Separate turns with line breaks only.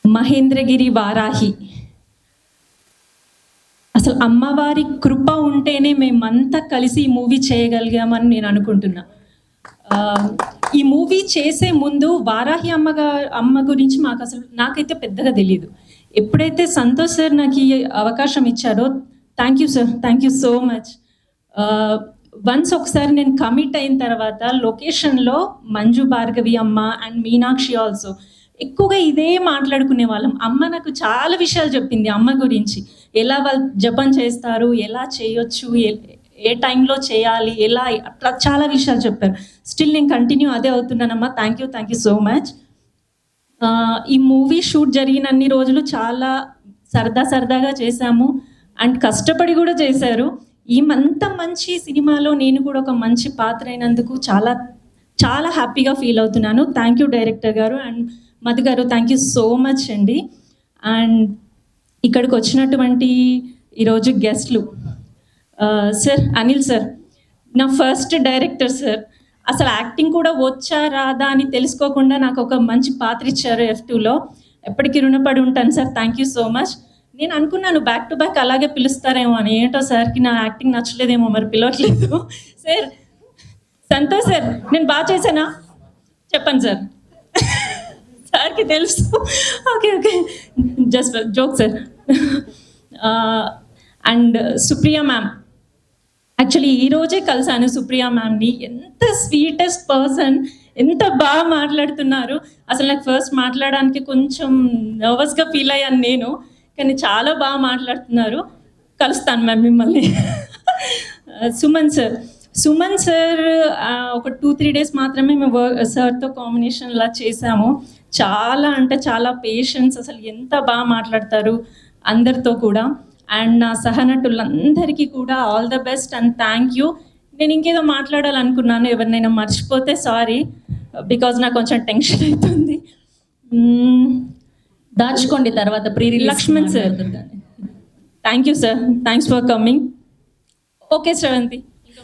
మహేంద్రగిరి వారాహి. అసలు అమ్మవారి కృప ఉంటేనే మేమంతా కలిసి ఈ మూవీ చేయగలిగామని నేను అనుకుంటున్నా. ఈ మూవీ చేసే ముందు వారాహి అమ్మ గురించి నాకైతే పెద్దగా తెలియదు. ఎప్పుడైతే సంతోష్ సార్ నాకు ఈ అవకాశం ఇచ్చారో, thank you sir, thank you so much. Once ఒకసారి నేను కమిట్ అయిన తర్వాత లొకేషన్లో మంజు భార్గవి అమ్మ అండ్ మీనాక్షి ఆల్సో ఎక్కువగా ఇదే మాట్లాడుకునే వాళ్ళం. అమ్మ నాకు చాలా విషయాలు చెప్పింది అమ్మ గురించి, ఎలా వాళ్ళు జపం చేస్తారు, ఎలా చేయొచ్చు, ఏ టైంలో చేయాలి, ఎలా, అట్లా చాలా విషయాలు చెప్పారు. స్టిల్ నేను కంటిన్యూ అదే అవుతున్నానమ్మా. Thank you so much. ఈ మూవీ షూట్ జరిగినన్ని రోజులు చాలా సరదాగా చేశాము అండ్ కష్టపడి కూడా చేశారు. అంత మంచి సినిమాలో నేను కూడా ఒక మంచి పాత్ర అయినందుకు చాలా చాలా హ్యాపీగా ఫీల్ అవుతున్నాను. థ్యాంక్ యూ డైరెక్టర్ గారు అండ్ మధు గారు, థ్యాంక్ యూ సో మచ్ అండి. అండ్ ఇక్కడికి వచ్చినటువంటి ఈరోజు గెస్ట్లు, సార్ అనిల్ సార్, నా ఫస్ట్ డైరెక్టర్ సార్. అసలు యాక్టింగ్ కూడా వచ్చా రాదా అని తెలుసుకోకుండా నాకు ఒక మంచి పాత్ర ఇచ్చారు F2లో. ఎప్పటికీ రుణపడి ఉంటాను sir. Thank you so much. నేను అనుకున్నాను బ్యాక్ టు బ్యాక్ అలాగే పిలుస్తారేమో అని. ఏంటో సార్కి నా యాక్టింగ్ నచ్చలేదేమో, మరి పిలవట్లేదు. సార్ సంతోష్ సార్, నేను బాగా చేశానా చెప్పండి సార్. సార్కి తెలుసు. Okay just joke sir. And Supriya ma'am, actually ఈరోజే కలిసాను సుప్రియ మ్యామ్ని. ఎంత స్వీటెస్ట్ పర్సన్, ఎంత బాగా మాట్లాడుతున్నారు. అసలు నాకు ఫస్ట్ మాట్లాడడానికి కొంచెం నర్వస్గా ఫీల్ అయ్యాను నేను, కానీ చాలా బాగా మాట్లాడుతున్నారు. కలుస్తాను మ్యామ్ మిమ్మల్ని. సుమన్ సార్ ఒక 2-3 డేస్ మాత్రమే మేము సార్తో కాంబినేషన్లా చేసాము. చాలా అంటే చాలా పేషెన్స్, అసలు ఎంత బాగా మాట్లాడతారు అందరితో కూడా. అండ్ నా సహనటులందరికీ కూడా all the best and thank you. నేను ఇంకేదో మాట్లాడాలనుకున్నాను, ఎవరినైనా మర్చిపోతే సారీ, బికాజ్ నాకు కొంచెం టెన్షన్ అవుతుంది.
దాచుకోండి తర్వాత pre release.
Lakshman sir, thank you sir, thanks for coming. Okay Sravanthi.